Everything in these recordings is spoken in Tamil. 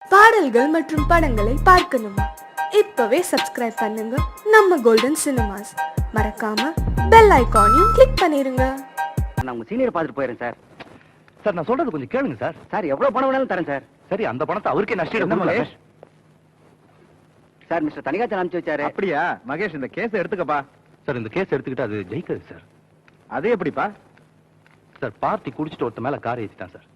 பாடல்கள் மற்றும் படங்களை பார்க்கணுமா? இப்பவே சப்ஸ்கிரைப் பண்ணுங்க நம்ம கோல்டன் சினிமாஸ். மறக்காம பெல் ஐகானையும் கிளிக் பண்ணிருங்க. நான் உங்க சீனியர் பார்த்துட்டு போயிடுறேன் சார். சார் நான் சொல்றது கொஞ்சம் கேளுங்க சார். சார் எவ்வளவு பணம் வேணாலும் தரேன் சார். சரி அந்த பணத்தை அவருக்கே நஷ்டம் மகேஷ் சார் மிஸ்டர் தனிகாச்சன் அனுப்பிச்சு வச்சாரு. அப்படியா மகேஷ், இந்த கேஸ் எடுத்துக்கப்பா. சார் இந்த கேஸ் எடுத்துக்கிட்டு அது ஜெயிக்காது சார். அது எப்படிப்பா? சார் பார்ட்டி குடிச்சிட்டு ஒருத்த மேல கார் ஏத்திட்டான் சார்.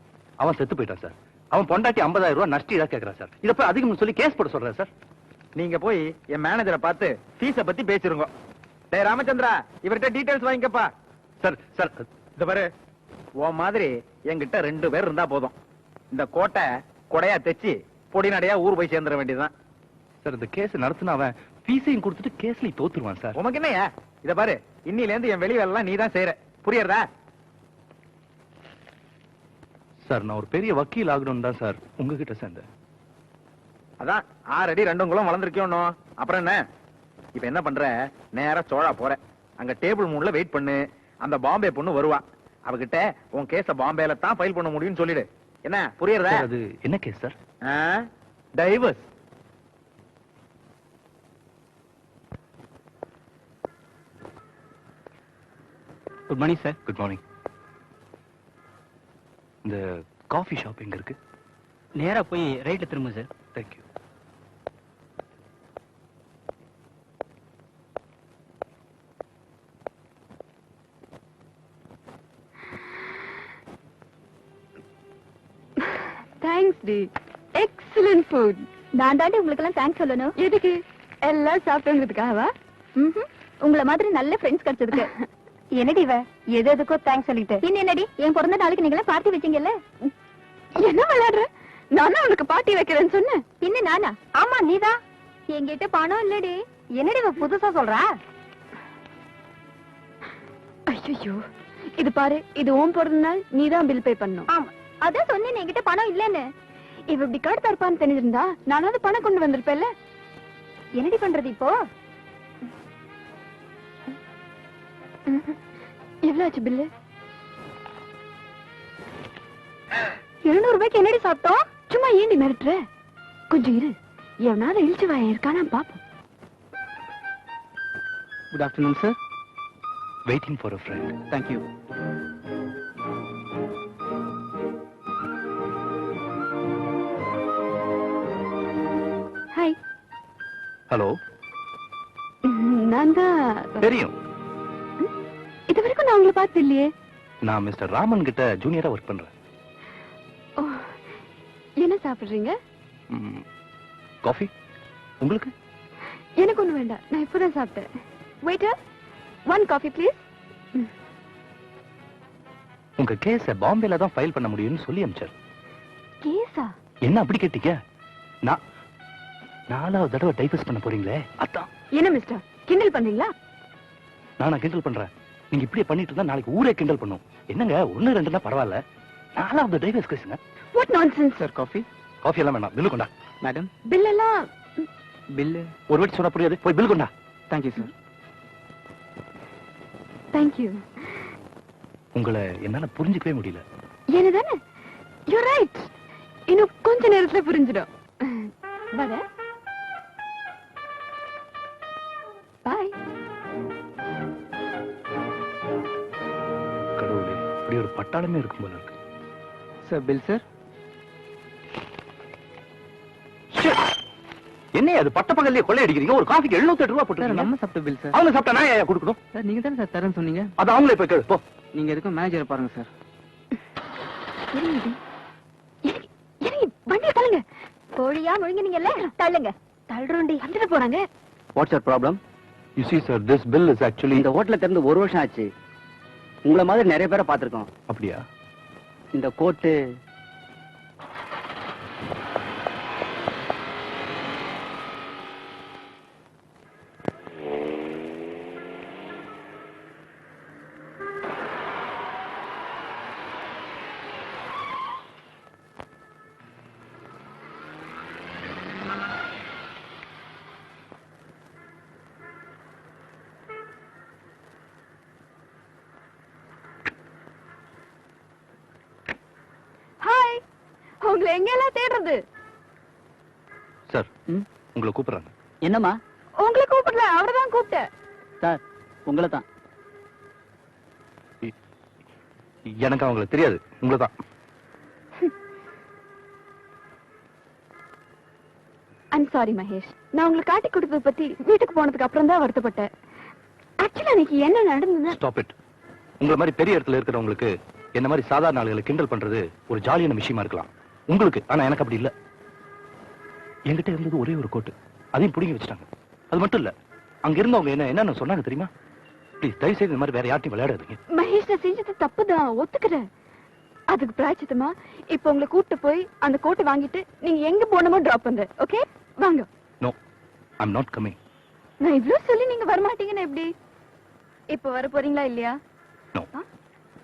அவன் செத்து போயிட்டான் சார். அவன் பொண்டாட்டி 50,000 ரூபாய் நஷ்டீடா கேட்கறான் சார். இதை போய் அதிகம் சொல்லி கேஸ் போட சொல்றேன் சார். நீங்க போய் என் மேனேஜரை பார்த்து ஃபீஸ பத்தி பேசிருங்க. டேய் ராமச்சந்திரா, இவர்கிட்ட டீடைல்ஸ் வாங்கிக்கப்பா. சார் சார் இந்த பாரு, உன் மாதிரி என்கிட்ட 2 பேர் இருந்தா போதும். இந்த கோட்டை கொடையா தெச்சு பொடி நடையா ஊர் போய் சேர்ந்துட வேண்டியதுதான். சார் இந்த கேஸ் நடத்தின அவன் ஃபீஸையும் கொடுத்துட்டு கேஸ்ல தோத்துருவான் சார். உனக்கு என்னையா? இத பாரு, இன்னில இருந்து என் வெளி வேலை எல்லாம் நீ தான் செய்யற, புரியுறதா? சார் நான் ஒரு பெரிய வக்கீல் ஆகணும் தான் சார் உங்ககிட்ட சேர்ந்தேன். அதான் 6 அடி 2 அங்குலம் வளர்ந்துருக்கோம். அப்புறம் என்ன? இப்ப என்ன பண்ற? நேரா சோழா போற. அங்க டேபிள் 3ல வெயிட் பண்ணு. அந்த பாம்பே பொண்ணு வருவா. அவகிட்ட உன் கேஸ பாம்பேல தான் ஃபைல் பண்ண முடியும்னு சொல்லிடு. என்ன புரியுறதா? அது என்ன case sir? Divorce. Good morning sir. Good morning. இந்த காஃபி ஷாப் எங்க இருக்கு? நேரா போய் ரைட்ல திரும்ப சார். தேங்க்யூ. தேங்க்ஸ் டி. Excellent food. நான் தாண்டி உங்களுக்கு எல்லாம் தேங்க்ஸ் சொல்லணும். எதுக்கு? எல்லாம் சாப்பிட்டுங்கிறதுக்காகவா? உங்களை மாதிரி நல்ல ஃப்ரெண்ட்ஸ் கிடைச்சதுக்கு. என்னடி இவ எது எதுக்கோ தேங்க்ஸ் சொல்லிட்டு பின்ன என்னடி, என் பிறந்த நாளைக்கு நீங்க பார்ட்டி வச்சீங்கல்ல? என்ன விளையாடுற? நானா உனக்கு பார்ட்டி வைக்கிறேன்னு சொன்னேன். பின்ன நானா? ஆமா நீதான். என்கிட்ட பணம் இல்லடி. என்னடி இவ புதுசா சொல்றா? ஐயோ இது பாரு, இது உன் பிறந்த நாள், நீதான் பில் பே பண்ணணும். ஆமா அதான் சொன்னேன் என்கிட்ட பணம் இல்லன்னு. இவ இப்படி கடுத்தா இருப்பான்னு தெரிஞ்சிருந்தா நானாவது பணம் கொண்டு வந்திருப்பேன்ல. என்னடி பண்றது இப்போ? எவ்வளவு ஆச்சு பில்லு? 200 ரூபாய்க்கு என்னடி சாப்பிட்டோம்? சும்மா ஏண்டி மிரட்டுற? கொஞ்சம் இரு, எவனாவது இழிச்சு வாய இருக்கானா பாப்போம். Good afternoon sir. Waiting for a friend. Thank you. Hi. Hello. நான் தான். தெரியும். இது வரைக்கும் நான் உங்களை பார்த்து இல்லையே. நான் மிஸ்டர் ராமன் கிட்ட ஜூனியரா ஒர்க் பண்றேன். என்ன சாப்பிடுறீங்க? காஃபி. உங்களுக்கு? எனக்கு ஒண்ணு வேண்டாம், நான் இப்பதான் சாப்பிட்டேன். Waiter, 1 coffee please. உங்க கேஸ பாம்பேல தான் ஃபைல் பண்ண முடியும்னு சொல்லி அனுப்பிச்சார். கேஸா? என்ன அப்படி கேட்டீங்க? நான் 4வது தடவை டைவர்ஸ் பண்ண போறீங்களே அதான். என்ன மிஸ்டர் கிண்டல் பண்றீங்களா? நானா கிண்டல் பண்றேன்? நீங்க இப்படியே பண்ணிட்டு இருந்தா நாளைக்கு ஊரே கிண்டல் பண்ணும். என்னங்க 1 2 தான் பரவாயில்ல, 4வது டைவர்ஸ் கேஸ்ங்க. What nonsense. Sir coffee. Coffee எல்லாம் வேணாம், பில்லு கொண்டா. மேடம் பில் எல்லாம். பில்லு ஒரு வாட்டி சொன்னா புரியாது, போய் பில் கொண்டா. Thank you sir. Thank you. உங்களை என்னால புரிஞ்சுக்கவே முடியல. என்னதானே? You right. இன்னும் கொஞ்ச நேரத்துல புரிஞ்சிடும். வர பாய். கடவுளே, இப்படி ஒரு பட்டாளமே இருக்கும் போல இருக்கு. Sir bill sir. என்ன அது பட்ட பகல்லே கொள்ளை அடிக்கிறீங்க? ஒரு காஃபிக்கு 708 ரூபாய் போட்டு நம்ம சாப்பிட்ட பில் சார். அவங்க சாப்பிட்டா நான் ஏன் கொடுக்கணும்? சார் நீங்க தானே சார் தரேன்னு சொன்னீங்க. அது அவங்களே போய் கேளு போ. நீங்க எதுக்கும் மேனேஜரை பாருங்க சார். வண்டியை தள்ளுங்க. கோழியா முழுங்கினீங்கல்ல, தள்ளுங்க. தள்ளுறோண்டி வந்துட்டு போறாங்க. What's your problem? You see sir, this bill is actually. இந்த ஹோட்டல்ல திறந்து 1 வருஷம் ஆச்சு. உங்களை மாதிரி நிறைய பேரை பார்த்திருக்கோம். அப்படியா? இந்த கோட்டு உங்களை எங்கெல்லாம் தேடுறது? சார் உங்களை கூப்பிடுறாங்க. என்னம்மா? உங்களை கூப்பிடல, அவர்தான் கூப்பிட்டேன். சார் உங்களை தான். எனக்கு அவங்களை தெரியாது, உங்களை தான். ஐம் சாரி மகேஷ், நான் உங்களை காட்டி கொடுத்ததை பத்தி வீட்டுக்கு போனதுக்கு அப்புறம் தான் வருத்தப்பட்டேன். ஆக்சுவலா எனக்கு என்ன நடந்ததுன்னா ஸ்டாப் இட். உங்களை மாதிரி பெரிய இடத்துல இருக்கிறவங்களுக்கு என்ன மாதிரி சாதாரண ஆளுகளை கிண்டல் பண்றது ஒரு ஜாலியான விஷயமா இருக்கலாம் உங்களுக்கு, ஆனா எனக்கு அப்படி இல்ல. என்கிட்ட இருந்தது ஒரே ஒரு கோட்டு, அதையும் புடிங்கி வச்சுட்டாங்க. அது மட்டும் இல்ல, அங்க இருந்தவங்க என்ன சொன்னாங்க தெரியுமா? ப்ளீஸ் தயவு செய்து இந்த மாதிரி வேற யார்ட்டையும் விளையாடாதீங்க. மகேஷ், நான் செஞ்சது தப்புதான், ஒத்துக்கிறேன். அதுக்கு பிராய்ச்சித்தமா இப்ப உங்களை கூட்டு போய் அந்த கோட்டை வாங்கிட்டு நீங்க எங்க போனமோ டிராப் பண்ற. ஓகே வாங்க. No, I am not coming. நான் இவ்ளோ சொல்லி நீங்க வர மாட்டீங்கன்னு எப்படி? இப்ப வர போறீங்களா இல்லையா? நோ.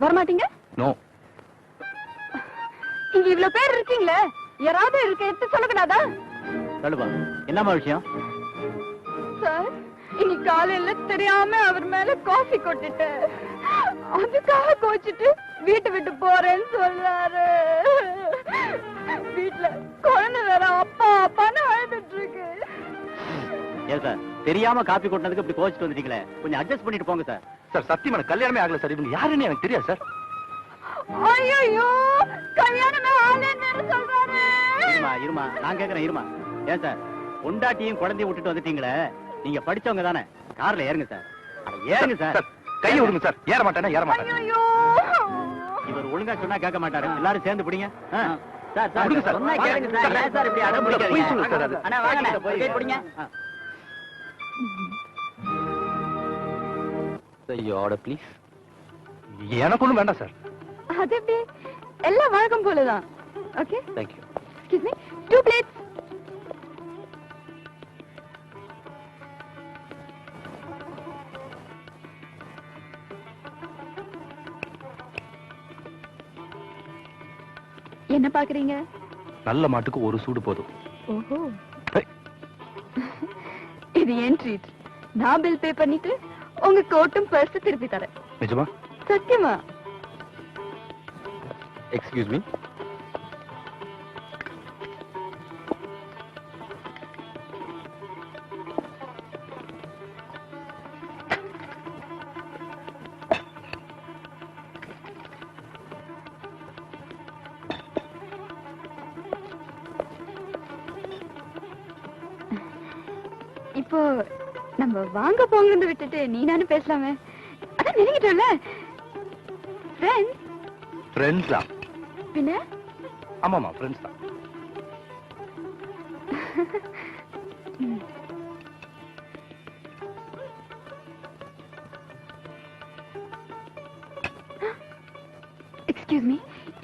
வர மாட்டீங்க? நோ. இங்க இவ்ளோ பேர் இருக்கீங்களே, யாராவது இருக்க எடுத்து சொல்லக்கூடாதா? சொல்லுப்பா, என்னம்மா விஷயம்? சார், இன்னைக்கு காலையில தெரியாம அவர் மேல காஃபி கொட்டிட்டேன். அதுக்காக கோச்சிட்டு வீட்டை விட்டு போறேன்னு சொல்றாரு. வீட்டுல குழந்தை வேற அப்பா அப்பான்னு அழுதுட்டு இருக்கு. ஏன் சார், தெரியாம காப்பி கொட்டினதுக்கு இப்படி கோச்சிட்டு வந்துட்டீங்களே, கொஞ்சம் அட்ஜஸ்ட் பண்ணிட்டு போங்க சார். சார் சத்தியமான கல்யாணமே ஆகல சார். இவங்க யாருன்னு எனக்கு தெரியாது சார். ஐயோ, கல்யாணமே ஆகலன்னு சொல்றாரு. இருமா, நான் கேக்குறேன், இருமா. ஏன் சார், பொண்டாட்டியும் குழந்தையும் விட்டுட்டு வந்துட்டீங்களே, நீங்க படிச்சவங்க தானே, கார்ல ஏறுங்க சார். ஏறுங்க சார். கையை விடுங்க சார். ஏற மாட்டேன்னா ஏற மாட்டேன். ஐயோ, இவர் ஒழுங்கா சொன்னா கேட்க மாட்டாரு, எல்லாரும் சேர்ந்து பிடிங்க. சார் விடுங்க சார். சொன்னா கேளுங்க சார். ஏன் சார் இப்படி அடம் பொய் பிடிக்கிறீங்க? சொல்லுங்க சார். அது அண்ணா வாங்க, போய் பிடிங்க. Order please. எனக்கு ஒண்ணும் வேண்டாம் சார். அது எப்படி? எல்லாம் வழக்கம் போலதான். Okay, thank you. Excuse me, 2 plates. என்ன பாக்குறீங்க? நல்ல மாட்டுக்கு ஒரு சூடு போதும். ஓஹோ, ஹே, இது என் ட்ரீட். நான் பில் பே பண்ணிட்டு உங்க கோட்டும் பர்ஸ் திருப்பி தரேன். நிஜமா? சத்தியமா? Excuse me. இப்போ நம்ம வாங்க போங்கன்னு விட்டுட்டு நீ நானும் பேசலாமே. அதான் நினைக்கிட்டோம்ல, ஃப்ரெண்ட்ஸ். ஃப்ரெண்ட்ஸ் தான். பின்ன ஆமாமா, ஃப்ரெண்ட்ஸ் தான். எக்ஸ்கியூஸ் மீ,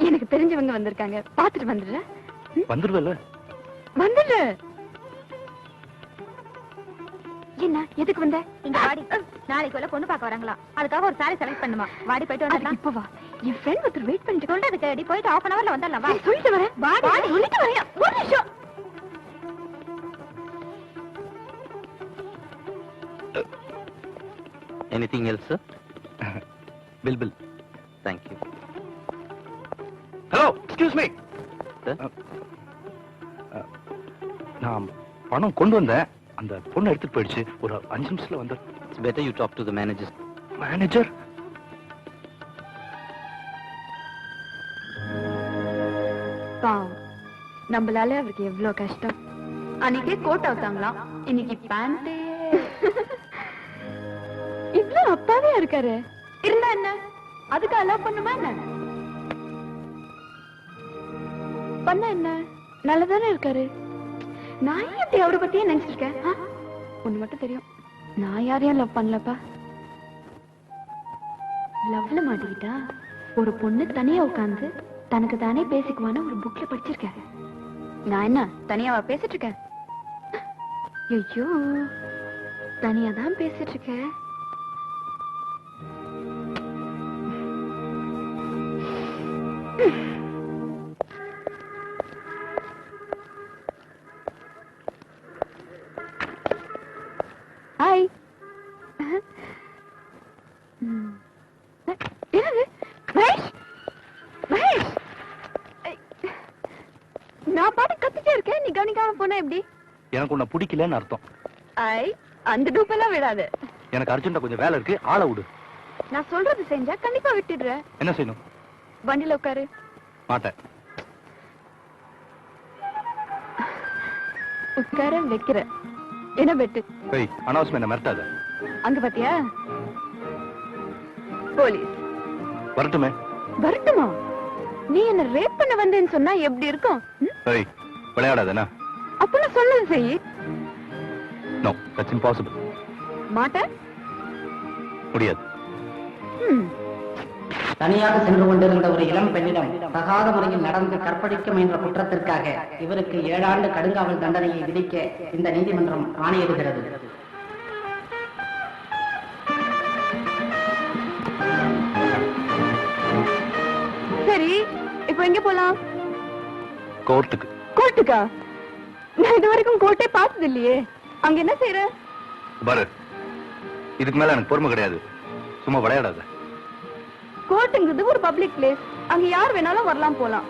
எனக்கு தெரிஞ்சவங்க வந்திருக்காங்க, பாத்துட்டு வந்துடுறேன். வந்துருவல்ல? வந்துடு. என்ன, எதுக்கு வந்த? இங்க வாடி, நாளைக்கு உள்ள பொண்ணு பார்க்க வராங்களா, அதுக்காக ஒரு சாரி செலக்ட் பண்ணுமா. வாடி போயிட்டு வரலாம். இப்ப வா, என் ஃப்ரெண்ட் ஒருத்தர் வெயிட் பண்ணிட்டு சொல்றது கேடி, போயிட்டு 1/2 hourல வந்துடலாம். வா, சொல்லிட்டு வரேன். வாடி, சொல்லிட்டு வரேன். ஒரு நிமிஷம். Anything else sir? Bill. Thank you. Hello, excuse me. Sir, நான் பணம் கொண்டு வந்தேன், அந்த பொண்ணு எடுத்துட்டு போயிடுச்சு. ஒரு 5 நிமிஷத்துல வந்து. It's better you talk to the manager. Manager? பாவம், நம்மளால அவருக்கு எவ்வளவு கஷ்டம். அன்னைக்கே கோட் அவுத்தாங்களாம், இன்னைக்கு பேண்ட். இவ்வளவு அப்பாவே இருக்காரு. இருந்தா என்ன, அதுக்கு அலோவ் பண்ணுமா என்ன? பண்ண என்ன, நல்லதானே இருக்காரு. நான் எப்படி அவரை பத்தியே நினைச்சிருக்கேன். ஒண்ணு மட்டும் தெரியும், நான் யாரையும் லவ் பண்ணலப்பா. லவ்ல மாட்டிக்கிட்டா ஒரு பொண்ணு தனியா உட்கார்ந்து தனக்கு தானே பேசிக்குவான ஒரு புக்ல படிச்சிருக்கேன். நான் என்ன தனியாவா பேசிட்டு இருக்கேன்? ஐயோ, தனியா தான் பேசிட்டு இருக்கேன். ஹாய். என்னது மகேஷ்? மகேஷ், நான் பாட்டு கத்திட்டே இருக்கேன், நீ கவனிக்காம போனா எப்படி? எனக்கு உன்னை பிடிக்கலன்னு அர்த்தம். ஐ அந்த டூப்பெல்லாம் விடாது. எனக்கு அர்ஜென்ட்டா கொஞ்சம் வேலை இருக்கு, ஆளை விடு. நான் சொல்றது செஞ்சா கண்டிப்பா விட்டுடுறேன். என்ன செய்யணும்? வண்டியில உட்காரு. மாட்டேன். உட்கார வைக்கிற என்ன பெட்டு? ஏய், அனாவசியமா என்ன மிரட்டாத. அங்க பாத்தியா போலீஸ். வரட்டுமே. வரட்டுமா? நீ என்ன ரேப் பண்ண வந்தேன்னு சொன்னா எப்படி இருக்கும்? ஏய், விளையாடாதேனா? அப்ப நான் சொன்னது செய். No, that's impossible. மாட்டேன். முடியாது. தனியாக சென்று கொண்டிருந்த ஒரு இளம் பெண்ணிடம் தகாத முறையில் நடந்து கற்பழிக்க முயன்ற குற்றத்திற்காக இவருக்கு 7 ஆண்டு கடுங்காவல் தண்டனையை விதிக்க இந்த நீதிமன்றம் ஆணையிடுகிறது. சரி, இப்போ எங்க போலாம்? கோர்ட்டுக்கு. கோர்ட்டுக்கா? நான் இது வரைக்கும் கோர்ட்டே பார்த்தது இல்லையே. அங்க என்ன செய்யற? பாரு, இதுக்கு மேல எனக்கு பொறுமை கிடையாது. சும்மா விளையாடாத. கோர்ட்டுங்கிறது ஒரு பப்ளிக் பிளேஸ். அங்க யார் வேணாலும் வரலாம் போலாம்.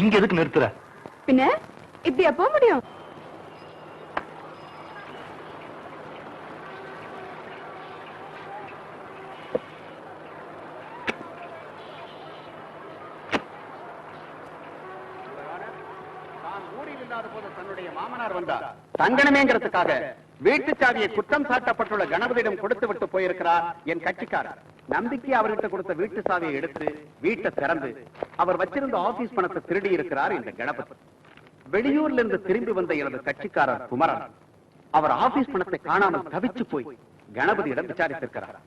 இங்க எதுக்கு நிறுத்துற? பின்ன இப்படியா போக முடியும்? தன்னுடைய மாமனார் வந்தார் தங்கனமேங்கிறதுக்காக வீட்டு சாவியை குற்றம் சாட்டப்பட்டுள்ள கணபதியிடம் கொடுத்து விட்டு போயிருக்கிறார் என் கட்சிக்காரர். நம்பிக்கை அவர்கிட்ட கொடுத்த வீட்டு சாவியை எடுத்து வீட்டை திறந்து அவர் வச்சிருந்த ஆபீஸ் பணத்தை திருடி இருக்கிறார் இந்த கணபதி. வெளியூர்ல இருந்து திரும்பி வந்த எனது கட்சிக்காரர் குமரன் அவர் ஆபீஸ் பணத்தை காணாமல் தவிச்சு போய் கணபதியிடம் விசாரித்திருக்கிறார்.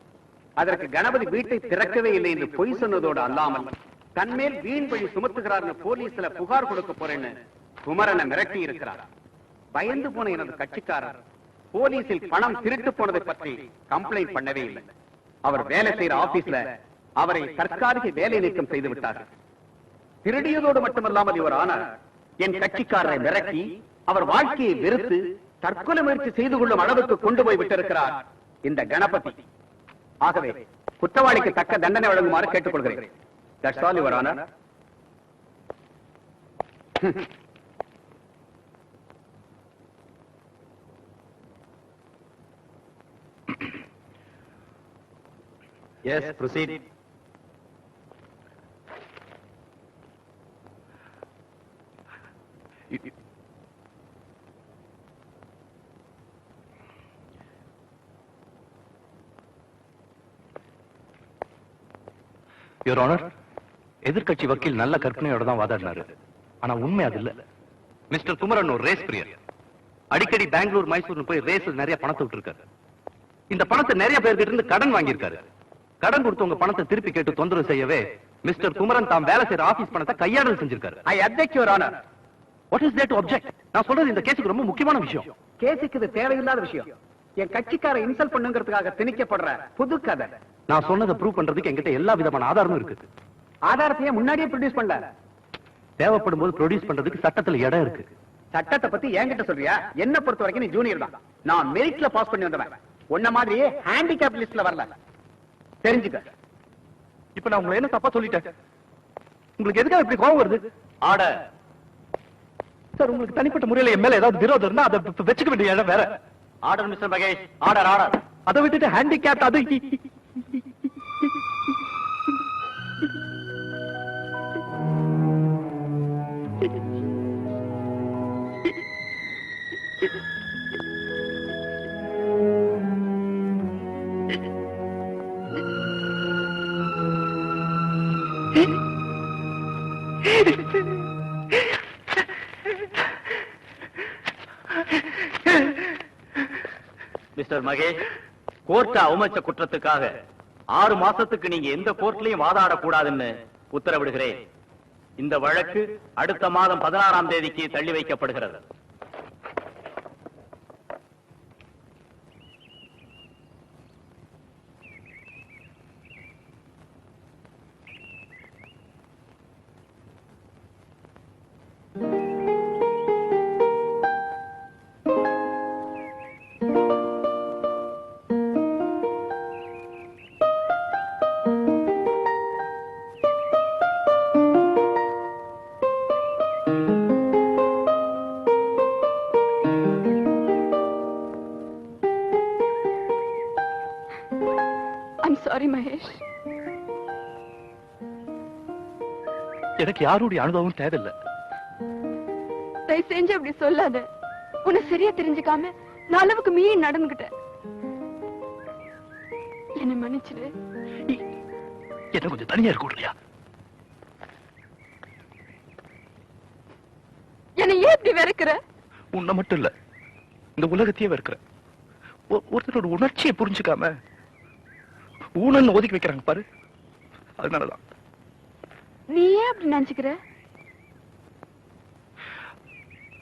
அதற்கு கணபதி வீட்டை திறக்கவே இல்லை என்று பொய் சொன்னதோடு அல்லாமல் தன்மேல் வீண் வழி சுமத்துகிறார்னு போலீஸ்ல புகார் கொடுக்க போறேன்னு குமரனை மிரட்டி இருக்கிறார். பயந்து போன எனது கட்சிக்காரர் போலீசில் பணம் திருட்டு போனதை பற்றி கம்ப்ளைண்ட் பண்ணவே இல்லை. அவர் வேலை செய்யற ஆபீஸ்ல அவரை தற்காலிக வேலை நீக்கம் செய்து விட்டார்கள். திருடியதோடு மட்டுமல்லாமல் இவர் ஆனார் என் கட்சிக்காரரை மிரட்டி அவர் வாழ்க்கையை வெறுத்து தற்கொலை முயற்சி செய்து கொள்ளும் அளவுக்கு கொண்டு போய் விட்டிருக்கிறார் இந்த கணபதி. ஆகவே குற்றவாளிக்கு தக்க தண்டனை வழங்குமாறு கேட்டுக்கொள்கிறேன். That's all, Your Honor. Yes, proceed. Your Honor, எதிர்க்கட்சி வக்கீல் நல்ல கற்பனையோட தான் வாதாடினாரு. ஆனா உண்மை அது இல்ல. மிஸ்டர் குமரன் ஒரு ரேஸ் பிரியர். அடிக்கடி பெங்களூர் மைசூர் போய் ரேஸ்ல நிறைய பணத்தை விட்டுருக்காரு. இந்த பணத்தை நிறைய பேர்கிட்ட இருந்து கடன் வாங்கியிருக்காரு. கடன் கொடுத்தவங்க பணத்தை திருப்பி கேட்டு தொந்தரவு செய்யவே மிஸ்டர் குமரன் தாம் வேலை செய்யற ஆபீஸ் பணத்தை கையாடல் செஞ்சிருக்காரு. I object, Your Honor. What is there to object? நான் சொல்றது இந்த கேஸுக்கு ரொம்ப முக்கியமான விஷயம். கேஸுக்கு இது தேவையில்லாத விஷயம். என் கட்சிக்கார இன்சல்ட் பண்ணுங்கிறதுக்காக திணிக்கப்படுற புது கதை. நான் சொன்னதை ப்ரூவ் பண்றதுக்கு என்கிட்ட எல்லா விதமான ஆதாரமும் இருக்கு. ஆதாரத்தையே முன்னாடியே ப்ரொடியூஸ் பண்ணல. தேவைப்படும் போது ப்ரொடியூஸ் பண்றதுக்கு சட்டத்துல இடம் இருக்கு. சட்டத்தை பத்தி என்கிட்ட சொல்றியா? என்ன பொறுத்த வரைக்கும் நீ ஜூனியர் தான். நான் மெரிட்ல பாஸ் பண்ணி வந்தவன். உன்ன மாதிரியே ஹேண்டிகேப் லிஸ்ட்ல வரல. தெரிஞ்சுக்க. இப்ப நான் உங்களை என்ன தப்பா சொல்லிட்டேன்? உங்களுக்கு எதுக்காக இப்படி கோவம் வருது? ஆர்டர். சார், உங்களுக்கு தனிப்பட்ட முறையில என் மேல ஏதாவது விரோதம் இருந்தா அதை வச்சுக்க வேண்டிய இடம் வேற. Order mister Mahesh. Order order. அதை விட்டுட்டு ஹேண்டிகேப் அது மிஸ்டர் மகேஷ், கோர்ட் அவமதிச்ச குற்றத்துக்காக 6 மாசத்துக்கு நீங்க எந்த கோர்ட்லயும் வாதாடக்கூடாதுன்னு உத்தரவிடுகிறேன். இந்த வழக்கு அடுத்த மாதம் 16ஆம் தேதிக்கு தள்ளி வைக்கப்படுகிறது. I'm sorry Mahesh. எனக்கு யாருடைய அனுபவம் தேவையில்லை. தயவு செஞ்சு அப்படி சொல்லாத. உன்னை சரியா தெரிஞ்சுக்காம நான் அளவுக்கு மீறி நடந்துகிட்டேன். என்னை மன்னிச்சிடு. என்ன கொஞ்சம் தனியா இருக்க விடுறியா? என்னை ஏன் இப்படி வெறுக்கிற? உன்னை மட்டும் இல்ல, இந்த உலகத்தையே வெறுக்கிற. ஒருத்தரோட உணர்ச்சியை புரிஞ்சுக்காம ஊனன்னு ஒதுக்கி வைக்கிறாங்க பாரு, அதனாலதான். நீ ஏன் அப்படி நினைச்சுக்கிற?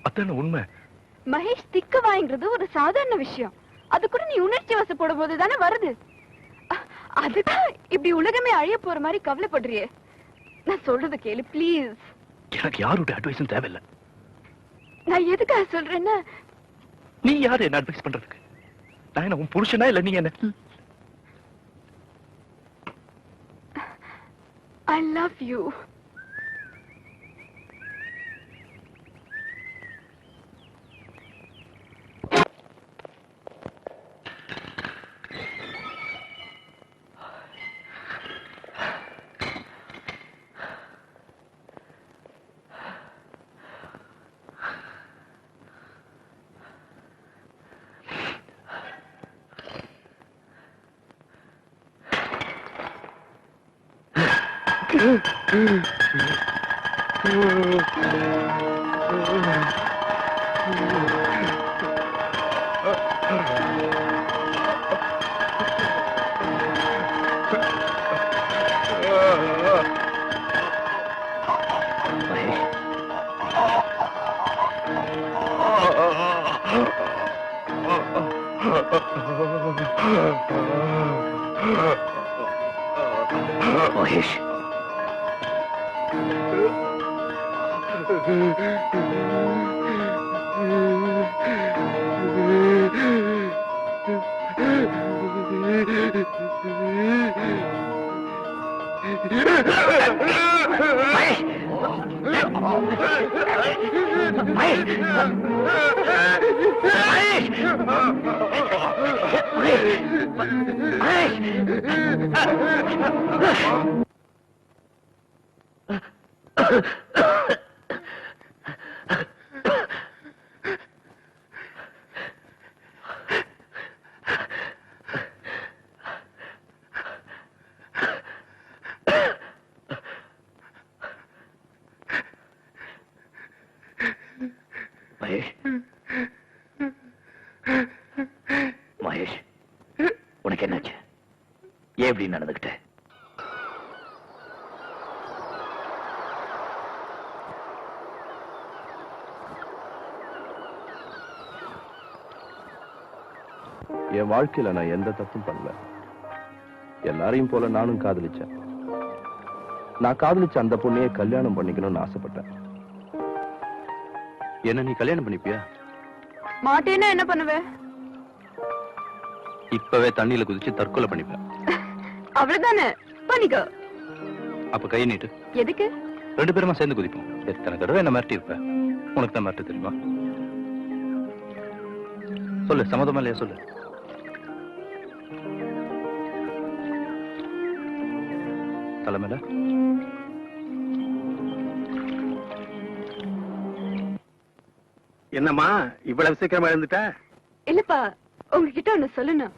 அதான உண்மை. மகேஷ், திக்கு வாங்கிறது ஒரு சாதாரண விஷயம். அது கூட நீ உணர்ச்சி வசப்படும் போது தானே வருது. அதுதான் இப்படி உலகமே அழிய போற மாதிரி கவலைப்படுறியே. நான் சொல்றது கேளு ப்ளீஸ். எனக்கு யாருடைய அட்வைஸும் தேவையில்லை. நான் எதுக்காக சொல்றேன்னா, நீ யாரு என்ன அட்வைஸ் பண்றதுக்கு? நான் என்ன உன் புருஷனா இல்ல நீ என்ன? I love you. Mahesh, Mahesh, உனக்கு என்னாச்சு? ஏன் இப்படி நடந்துகிட்ட? என் வாழ்க்கையில நான் எந்த தப்பும் பண்ணல. எல்லாரையும் போல நானும் காதலிச்சேன். நான் காதலிச்ச அந்த பொண்ணையே கல்யாணம் பண்ணிக்கணும்னு ஆசைப்பட்டேன். என்ன நீ கல்யாணம் பண்ணிப்பியா? மாட்டேன்னா என்ன பண்ணுவ? இப்பவே தண்ணியில குதிச்சு தற்கொலை பண்ணிப்பேன். அவ்வளவுதானே, பண்ணிக்கோ. அப்ப கை நீட்டு. எதுக்கு? ரெண்டு பேருமா சேர்ந்து குதிப்போம். எத்தனை தடவை என்ன மிரட்டி இருப்ப? உனக்கு தான் மிரட்ட தெரியுமா? சொல்லு, சம்மதமா இல்லையா சொல்லு. தலைமையில என்னம்மா இவ்வளவு சீக்கிரமா எழுந்துட்ட? இல்லப்பா, உங்ககிட்ட ஒண்ணு சொல்லணும்.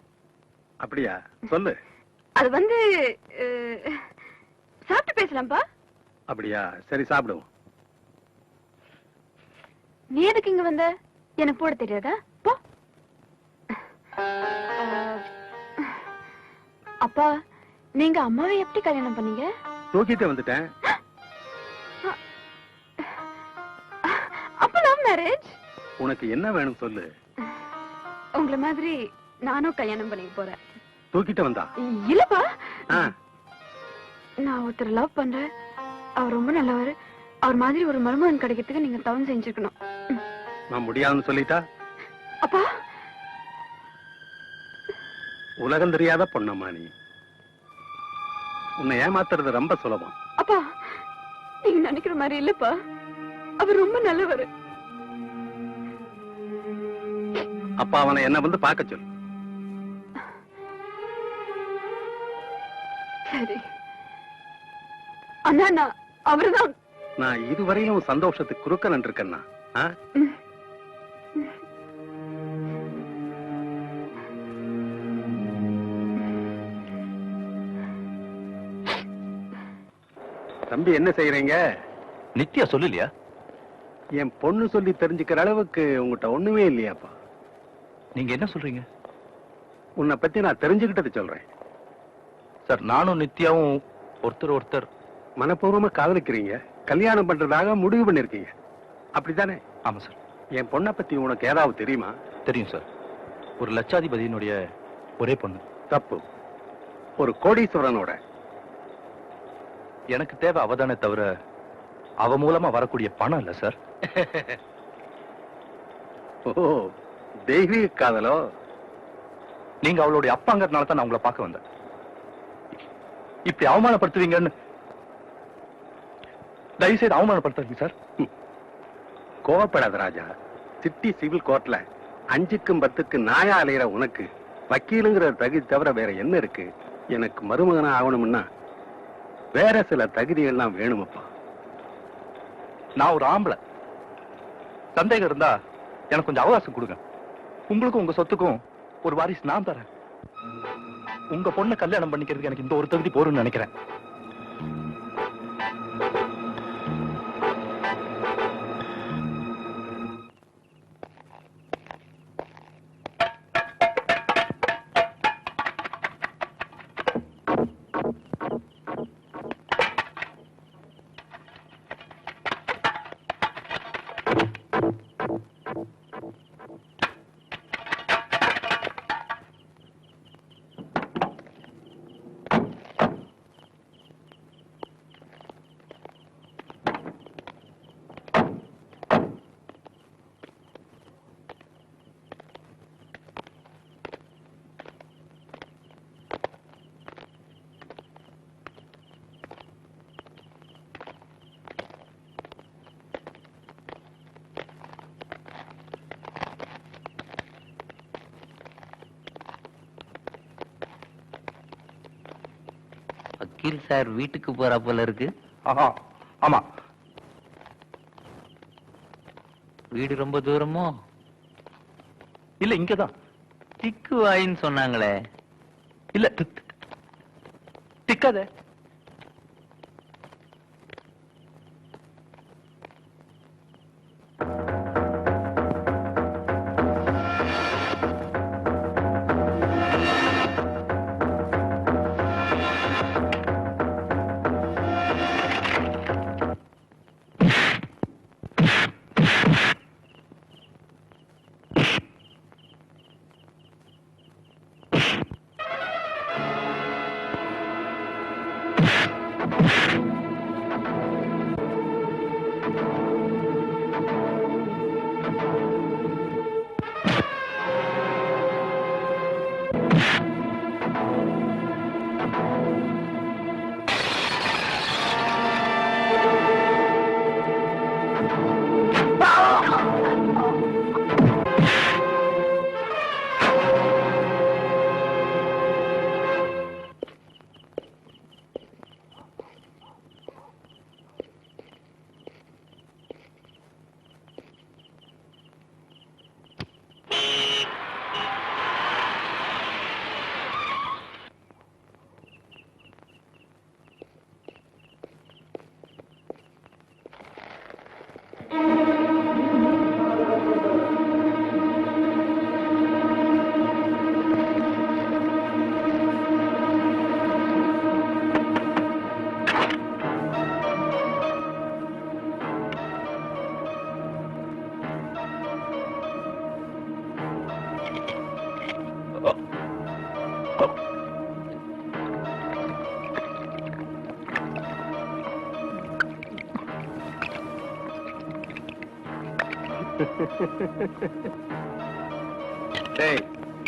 அப்படியா, சொல்லு. அது வந்து சாப்பிட்டு பேசலாம்ப்பா. அப்படியா, சரி சாப்பிடுவோம். நீ எதுக்கு இங்க வந்த? எனக்கு போட தெரியாதா? போ. அப்பா, நீங்க அம்மாவை எப்படி கல்யாணம் பண்ணீங்க? தூக்கிட்டு வந்துட்டேன். அப்ப லவ் மேரேஜ்? உனக்கு என்ன வேணும் சொல்லு. உங்கள மாதிரி நானும் கல்யாணம் பண்ணிக்க போறேன். தூக்கிட்டு வந்தா? இல்லப்பா, ஆ, நான் ஒருத்தர் லவ் பண்றேன். அவர் ரொம்ப நல்லவர். அவர் மாதிரி ஒரு மருமகன் கிடைக்கிறதுக்கு நீங்க தவம் செஞ்சிருக்கணும். நான் முடியாதுன்னு சொல்லிட்டா? அப்பா, உலகம் தெரியாத பொண்ணம்மா நீ. உன்னை ஏமாத்துறது ரொம்ப சுலபம். அப்பா, நீங்க நினைக்கிற மாதிரி இல்லப்பா. அவர் ரொம்ப நல்லவர். அப்பா அவனை என்ன வந்து பார்க்க சொல்லு. சரி அண்ணா நான் அவர்தான். நான் இதுவரையிலும் சந்தோஷத்துக்கு குறுக்க நின்றுக்கண்ணா. தம்பி என்ன செய்யறீங்க? நித்யா சொல்லலையா? என் பொண்ணு சொல்லி தெரிஞ்சுக்கிற அளவுக்கு உங்ககிட்ட ஒண்ணுமே இல்லையாப்பா? நீங்க என்ன சொல்றீங்க? உன்னை பத்தி நான் தெரிஞ்சுக்கிட்டது சொல்றேன். சார், நானும் நித்யாவும் ஒருத்தர் மனப்பூர்வமா காதலிக்கிறீங்க, கல்யாணம் பண்றதாக முடிவு பண்ணிருக்கீங்க, அப்படித்தானே? ஆமா சார். என் பொண்ணை பத்தி உனக்கு ஏதாவது தெரியுமா? தெரியும் சார். ஒரு லட்சாதிபதியினுடைய ஒரே பொண்ணு. தப்பு. ஒரு கோடீஸ்வரனோட. எனக்கு தேவை அவதானே தவிர அவ மூலமா வரக்கூடிய பணம் இல்ல சார். ஓ, தெய்வீக காதலோ? நீங்க அவளுடைய அப்பாங்கிறதுனால தான் நான் உங்களை பார்க்க வந்தேன். இப்படி அவமானப்படுத்துவீங்கன்னு தயவுசெய்து அவமானப்படுத்தாதீங்க சார். கோவப்படாத ராஜா. சிட்டி சிவில் கோர்ட்ல 5க்கும் 10க்கு நாயா அலையிற உனக்கு வக்கீலுங்கிற தகுதி தவிர வேற என்ன இருக்கு? எனக்கு மருமகனா ஆகணும்னா வேற சில தகுதிகள்லாம் வேணுமப்பா. நான் ஒரு ஆம்பளை. சந்தேகம் இருந்தா எனக்கு கொஞ்சம் அவகாசம் கொடுங்க. உங்களுக்கும் உங்க சொத்துக்கும் ஒரு வாரிசு நான் தரேன். உங்க பொண்ணை கல்யாணம் பண்ணிக்கிறதுக்கு எனக்கு இந்த ஒரு தகுதி போறோம்னு நினைக்கிறேன். வக்கீல் சார் வீட்டுக்கு போறா போல இருக்கு. ஆமா. வீடு ரொம்ப தூரமோ? இல்ல, இங்கதான். திக்கு வாயின்னு சொன்னாங்களே. இல்ல, திக்காத.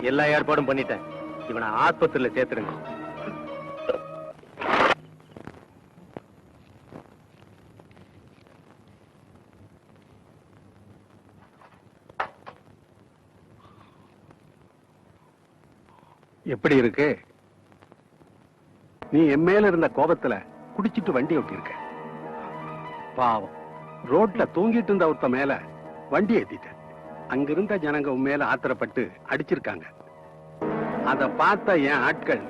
எல்லா ஏற்பாடும் பண்ணிட்டேன். இவனை ஆஸ்பத்திரியில சேர்த்துருங்க. எப்படி இருக்கு? நீ என் மேல இருந்த கோபத்துல குடிச்சிட்டு வண்டி ஓட்டியிருக்க. பாவம், ரோட்ல தூங்கிட்டு இருந்த ஒருத்த மேல வண்டி ஏத்திட்ட. அங்கிருந்த ஜனங்க உன் மேல ஆத்திரப்பட்டு அடிச்சிருக்காங்க. அத பார்த்த என் ஆட்கள்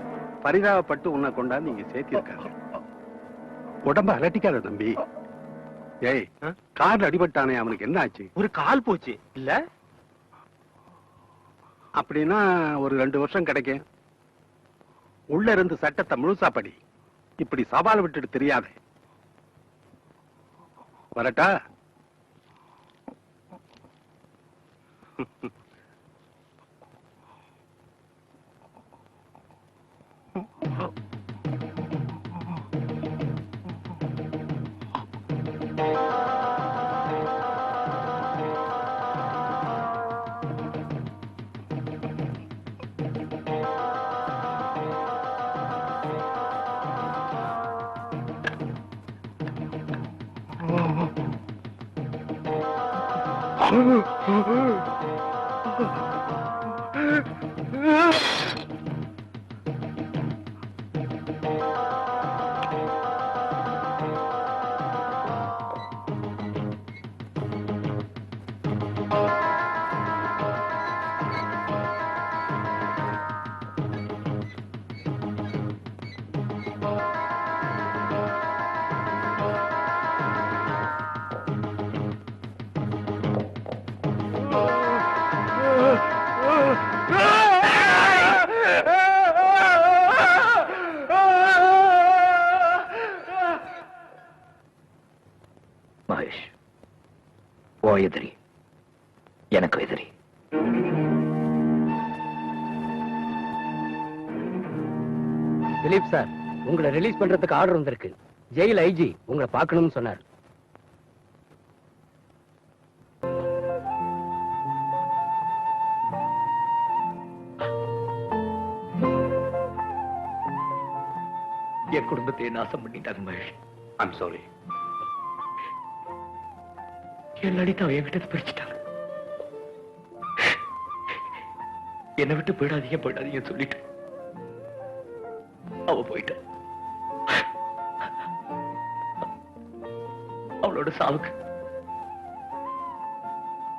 பரிதாபப்பட்டு உன்னை கொண்டாந்து இங்க சேர்த்திருக்காங்க. உடம்ப அலட்டிக்காத தம்பி. ஏய், கார்ல அடிபட்டானே, அவனுக்கு என்ன ஆச்சு? ஒரு கால் போச்சு இல்ல? அப்படின்னா ஒரு 2 வருஷம் கிடைக்கும். உள்ள இருந்து சட்டத்தை முழுசா படி. இப்படி சவால் விட்டுட்டு தெரியாத. வரட்டா? மகேஷ், ஓ எதிரி எனக்கு எதிரி. திலீப் சார், உங்களை ரிலீஸ் பண்றதுக்கு ஆர்டர் வந்திருக்கு. ஜெயில் ஐஜி உங்களை பார்க்கணும்னு சொன்னார். என் குடும்பத்தை நாசம் பண்ணிட்டாங்க மகேஷ். I'm sorry. என் லலிதா என்கிட்ட பிரிச்சுட்டாங்க. என்னை விட்டு போயிடாதீங்க சொல்லிட்டு அவ போயிட்ட. அவளோட சாவுக்கு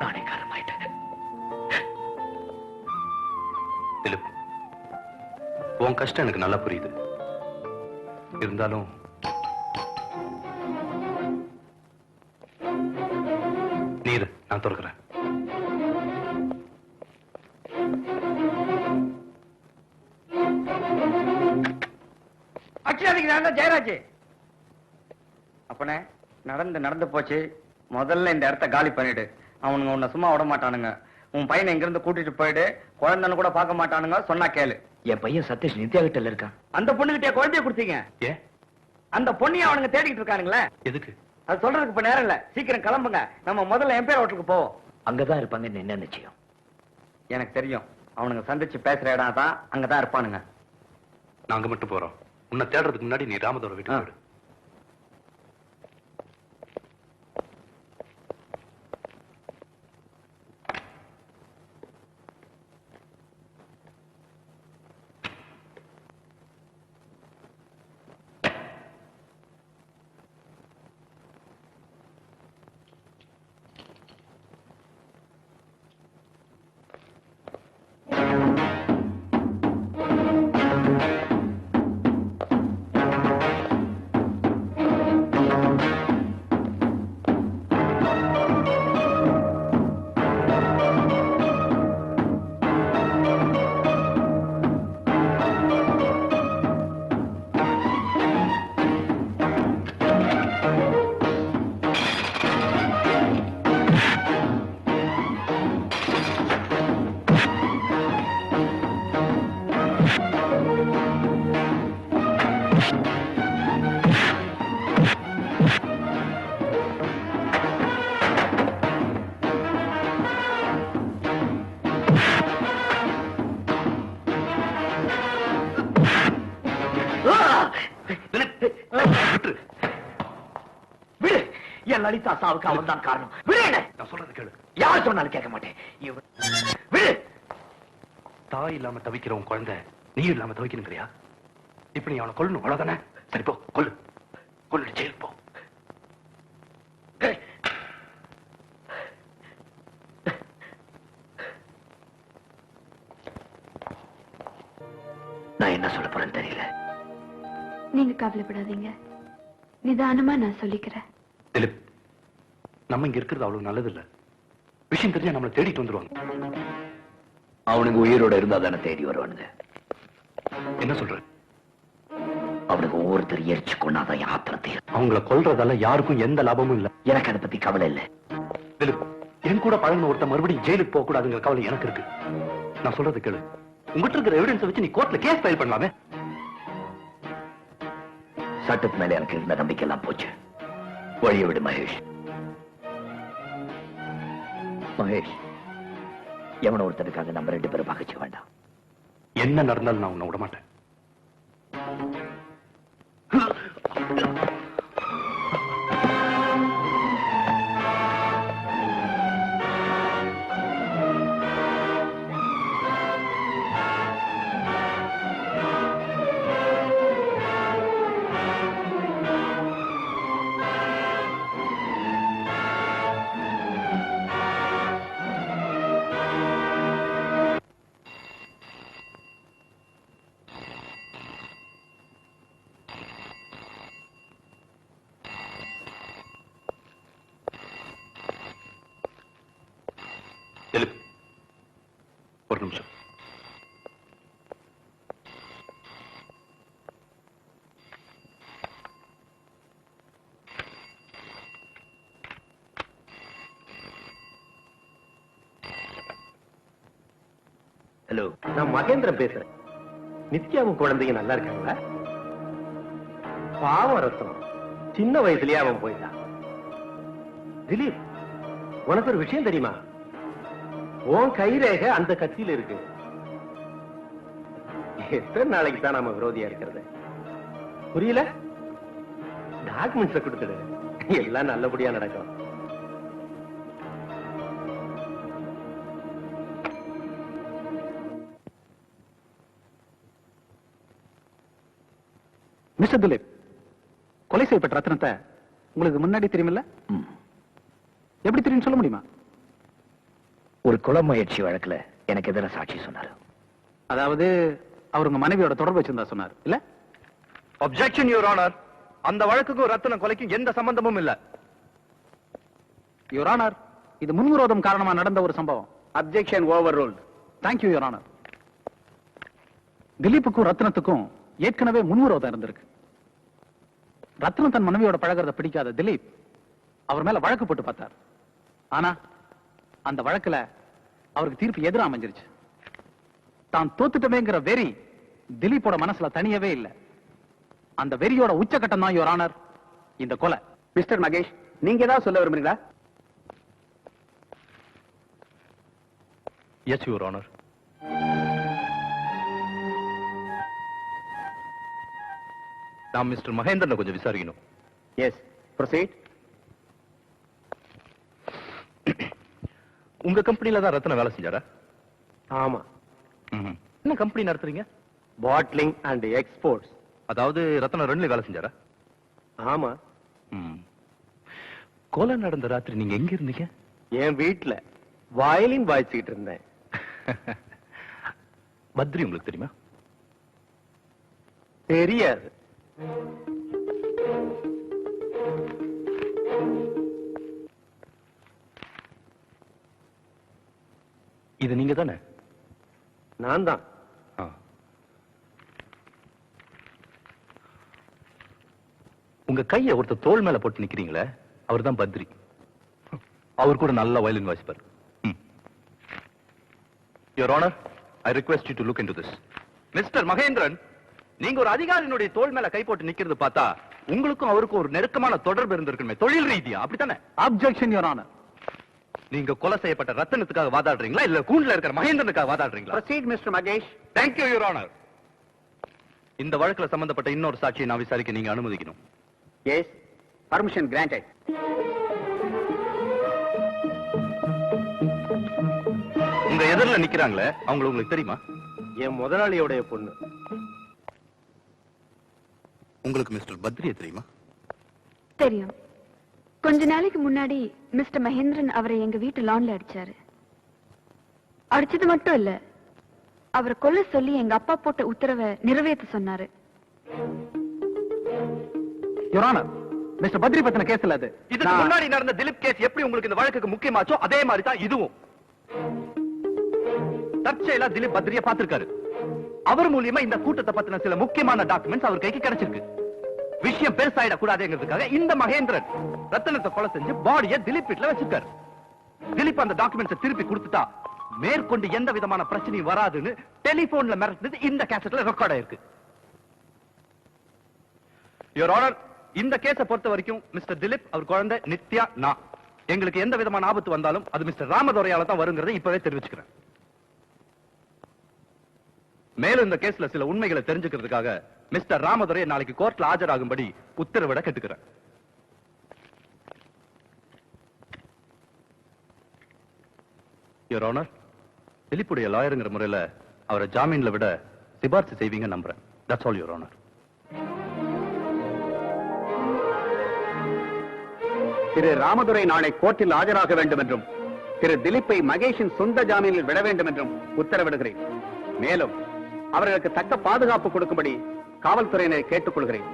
நானே காரணமாயிட்டேன். திலீப், உன் கஷ்டம் எனக்கு நல்லா புரியுது. இருந்தாலும் நீர் நான் திறக்கிறேன். அக்ஷயாதிக்கு நான் தான் ஜெயராஜ். அப்பனே, நடந்து போச்சு. முதல்ல இந்த இடத்த காலி பண்ணிடு. அவனுங்க உன்னை சும்மா விட மாட்டானுங்க. உன் பையனை இங்கிருந்து கூட்டிட்டு போயிடு. குழந்தைன்னு கூட பார்க்க மாட்டானுங்க. சொன்னா கேளு. என் பையன் சதீஷ் நித்யா கிட்ட இருக்கான். அந்த பொண்ணுகிட்டே குழந்தைய கொடுத்தீங்க. ஏன்? அந்த பொண்ணையும் அவனுங்க தேடிட்டு இருக்கானுங்களே. எதுக்கு? அது சொல்றதுக்கு இப்ப நேரம் இல்ல. சீக்கிரம் கிளம்புங்க. நம்ம முதல்ல எம்பேர் ஹோட்டலுக்கு போவோம். அங்கதான் இருப்பாங்கன்னு என்ன நிச்சயம்? எனக்கு தெரியும். அவனுங்க சந்திச்சு பேசுற இடம் தான். அங்கதான் இருப்பானுங்க. நாங்க மட்டும் போறோம். உன்னை தேடுறதுக்கு முன்னாடி நீ ராமதோர வீட்டுக்கு போயிடு. என் லலிதா சாவுக்கு அவன் தான் காரணம். விடு, நான் சொல்றது கேளு. யார் சொன்னாலும் கேட்க மாட்டேன். விடு. தாய் இல்லாம தவிக்கிற உன் குழந்தை நீ இல்லாம தவிக்கணுங்கிறியா? இப்ப நீ அவனை கொல்லணும் அவ்வளவுதானே? சரி போ, கொல்லு. கொல்லு, ஜெயிலுக்கு போ. நான் என்ன சொல்ல போறேன்னு தெரியல. நீங்க கவலைப்படாதீங்க, நிதானமா நான் சொல்லிக்கிறேன். திலீப், நம்ம இங்க இருக்கிறது அவ்வளவு நல்லது இல்ல. விஷயம் தெரிஞ்சா நம்மளை தேடிட்டு வந்துருவாங்க. அவனுக்கு உயிரோட இருந்தா தானே தேடி வருவானுங்க. என்ன சொல்ற? அவனுக்கு ஒவ்வொருத்தர் எரிச்சு கொண்டாதான் யாத்திரத்தை. அவங்கள கொல்றதால யாருக்கும் எந்த லாபமும் இல்ல. எனக்கு அதை பத்தி கவலை இல்லை. திலீப், என் கூட பழகின ஒருத்த மறுபடியும் ஜெயிலுக்கு போக கூடாதுங்கிற கவலை எனக்கு இருக்கு. நான் சொல்றது கேளு. உங்ககிட்ட இருக்கிற எவிடன்ஸ் வச்சு நீ கோர்ட்ல கேஸ் ஃபைல் பண்ணலாமே. சட்டத்து மேல எனக்கு இருந்த நம்பிக்கை எல்லாம் போச்சு. வழியை விடு மகேஷ். மகேஷ், எவன ஒருத்தருக்காக நம்ம 2 பேரும் பகைச்சு வேண்டாம். என்ன நடந்தாலும் நான் உன்னை விட மாட்டேன். திலீப், ஒரு நிமிஷம். ஹலோ, நான் மகேந்திரன் பேசுறேன். நித்யாவும் குழந்தைங்க நல்லா இருக்காங்களா? பாவம் ரத்னம், சின்ன வயசுலயே அவன் போயிட்டான். திலீப், உனக்கு ஒரு விஷயம் தெரியுமா? உன் கைரேகை அந்த கத்தியில இருக்கு. எத்தனை நாளைக்கு தான் நாம விரோதியா இருக்கிறது? புரியல? டாக்குமெண்ட்ஸ கொடுத்துடு, எல்லாம் நல்லபடியா நடக்கும். மிஸ்டர் திலீப், கொலை செய்யப்பட்ட ரத்னத்தை உங்களுக்கு முன்னாடி தெரியுமில்ல? எப்படி தெரியும் சொல்ல முடியுமா? ஒரு கொலை முயற்சி வழக்குல எனக்கு எதிராக சாட்சி சொன்னாரு. அதாவது அவர் உங்க மனைவியோட தொடர்பு வச்சிருந்தா சொன்னார் இல்ல? Objection your honour. அந்த வழக்குக்கும் ரத்தின கொலைக்கும் எந்த சம்பந்தமும் இல்ல. யுவர் ஆனர், இது முன்விரோதம் காரணமா நடந்த ஒரு சம்பவம். Objection overruled. Thank you your honour. திலீப்புக்கும் ரத்னத்துக்கும் ஏற்கனவே முன்விரோதம் இருந்திருக்கு. ரத்னம் தன் மனைவியோட பழகிறத பிடிக்காத திலீப் அவர் மேல வழக்கு போட்டு பார்த்தார். ஆனா அந்த வழக்குல அவருக்கு தீர்ப்பு எதிரா அமைஞ்சிருச்சு. தான் தோத்துட்டமேங்கிற வெறி திலீப்போட மனசுல தனியவே இல்லை. அந்த வெறியோட உச்சகட்டம் தான் யுவர் ஆனர் இந்த கொலை. மிஸ்டர் மகேஷ், நீங்க ஏதாவது சொல்ல விரும்புறீங்களா? Yes your honour. நான் மிஸ்டர் மகேந்திரனை கொஞ்சம் விசாரிக்கணும். Yes, proceed. உங்க கம்பெனில தான் ரத்ன வேலை செஞ்சாரா? ஆமா. என்ன கம்பெனி நடத்துறீங்க? Bottling and exports. அதாவது ரத்ன 2 வேலை செஞ்சாரா? ஆமா. கொலை நடந்த ராத்திரி நீங்க எங்க இருந்தீங்க? என் வீட்டுல வயலின் வாய்ச்சிக்கிட்டு இருந்தேன். பத்ரி உங்களுக்கு தெரியுமா? தெரியாது. இது நீங்க தானே? நான் தான். உங்க கைய ஒருத்தர் தோள் மேல போட்டு நிக்கிறீங்களே, அவர் தான் பத்ரி. அவர் கூட நல்ல வயலின் வாசிப்பார். Your honour, I request you to look into this. Mister Mahendran, நீங்க ஒரு அதிகாரியினுடைய தோள் மேல கை போட்டு நிக்கிறது பார்த்தா உங்களுக்கும் அவருக்கும் ஒரு நெருக்கமான தொடர்பு இருந்திருக்குமே, தொழில் ரீதியா, அப்படித்தானே? Objection your honour. நீங்க கொலை செய்யப்பட்ட ரத்தனத்துக்காக வாதாடுறீங்களா இல்ல கூண்டுல இருக்கிற மகேந்திரனுக்காக வாதாடுறீங்களா? Proceed mister Mahesh. Thank you your honour. இந்த வழக்குல சம்பந்தப்பட்ட இன்னொரு சாட்சியை நான் விசாரிக்க நீங்க அனுமதிக்கணும். S, permission granted. உங்க எதிரில நிக்கிறாங்களே, அவங்கள உங்களுக்கு தெரியுமா? என் முதலாளியோட பொண்ணு. உங்களுக்கு மிஸ்டர் பத்ரியை தெரியுமா? தெரியும். கொஞ்ச நாளைக்கு முன்னாடி மிஸ்டர் மகேந்திரன் அவரை எங்க வீட்டு லான்ல அடிச்சாரு. அடிச்சது மட்டும் இல்ல, அவரை கொல்ல சொல்லி எங்க அப்பா போட்ட உத்தரவை நிறைவேற்ற சொன்னாரு. யுவர் ஆனர், மிஸ்டர் பத்ரி பத்தின கேஸ் இல்ல அது. இதுக்கு முன்னாடி நடந்த திலீப் கேஸ் எப்படி உங்களுக்கு இந்த வழக்குக்கு முக்கியமாச்சோ அதே மாதிரி தான் இதுவும். தற்செயலா திலீப் பத்ரிய பார்த்திருக்காரு. அவர் மூலியமா இந்த கூட்டத்தை பத்தின சில முக்கியமான டாக்குமெண்ட்ஸ் அவர் கைக்கு கிடைச்சிருக்கு. விஷயம் பெருசாயிட கூடாதுங்கிறதுக்காக இந்த மகேந்திரன் ரத்தனத்தை கொலை செஞ்சு பாடியை திலீப் வீட்டுல வச்சிருக்காரு. திலீப் அந்த டாக்குமெண்ட்ஸை திருப்பி கொடுத்துட்டா மேற்கொண்டு எந்த விதமான பிரச்சனையும் வராதுன்னு டெலிபோன்ல மிரட்டினது இந்த கேசட்ல ரெக்கார்ட் ஆயிருக்கு. யுவர் ஆனர், இந்த கேஸை பொறுத்த வரைக்கும் மிஸ்டர் திலீப், அவர் குழந்தை நித்யா, நான் எங்களுக்கு எந்த விதமான ஆபத்து வந்தாலும் அது மிஸ்டர் ராமதுரையால தான் வருங்கிறதை இப்பவே தெரிவிச்சுக்கிறேன். மேலும் இந்த கேஸ்ல சில உண்மைகளை தெரிஞ்சுக்கிறதுக்காக மிஸ்டர் ராமதுரை நாளைக்கு கோர்ட்ல ஆஜராகும்படி உத்தரவிட கேட்டுக்கிறேன். யுவர் ஆனர், திலீப்புடைய லாயருங்கிற முறையில அவரை ஜாமீன்ல விட சிபார்சு செய்வீங்க நம்புறேன். That's all your honour. Thiru Ramadurai நாளை கோர்ட்டில் ஆஜராக வேண்டும் என்றும் திரு திலீப்பை மகேஷின் சொந்த ஜாமீனில் விட வேண்டும் என்றும் உத்தரவிடுகிறேன். மேலும் அவர்களுக்கு தக்க பாதுகாப்பு கொடுக்கும்படி காவல்துறையினரை கேட்டுக்கொள்கிறேன்.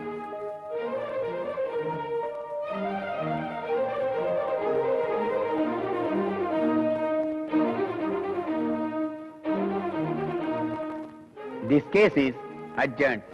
This case is adjourned.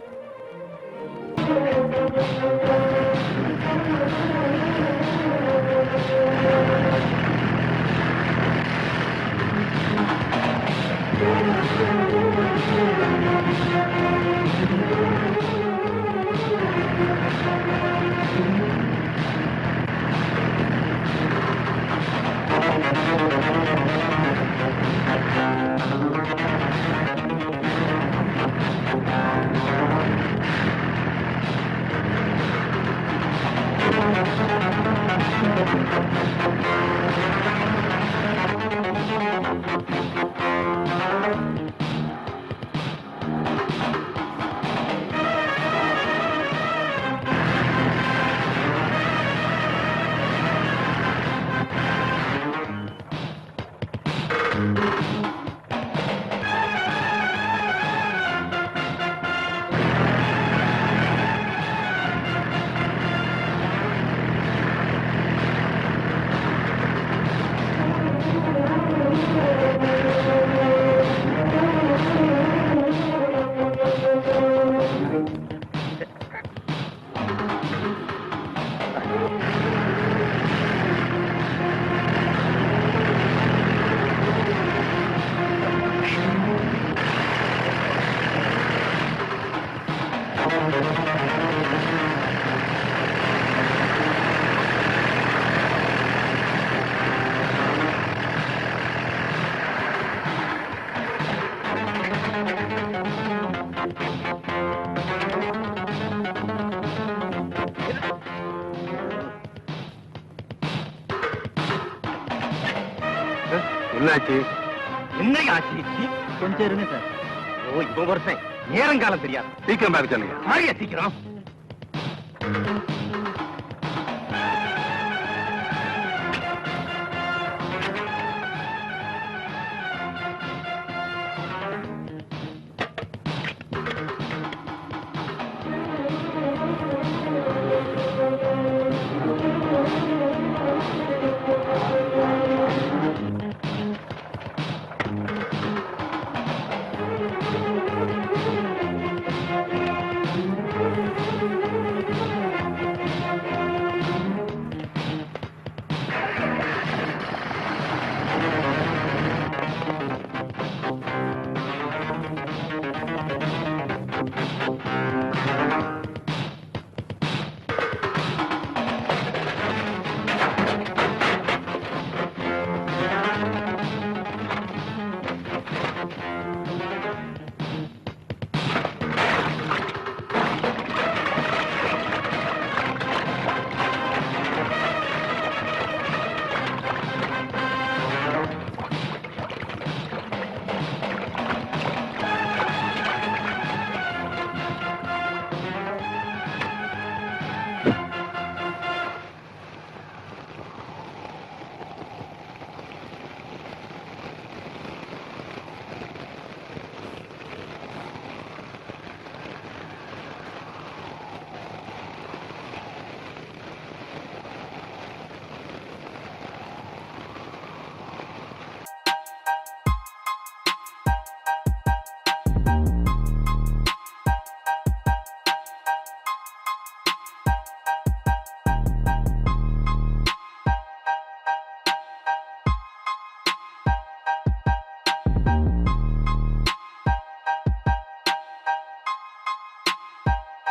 என்னாச்சு? என்ன ஆச்சு? கொஞ்சம் இருங்க சார். ஓ, இப்போ வருஷம் நேரங்காலம் தெரியாது. சீக்கிரம் பார்க்க சொல்லுங்க. சீக்கிரம்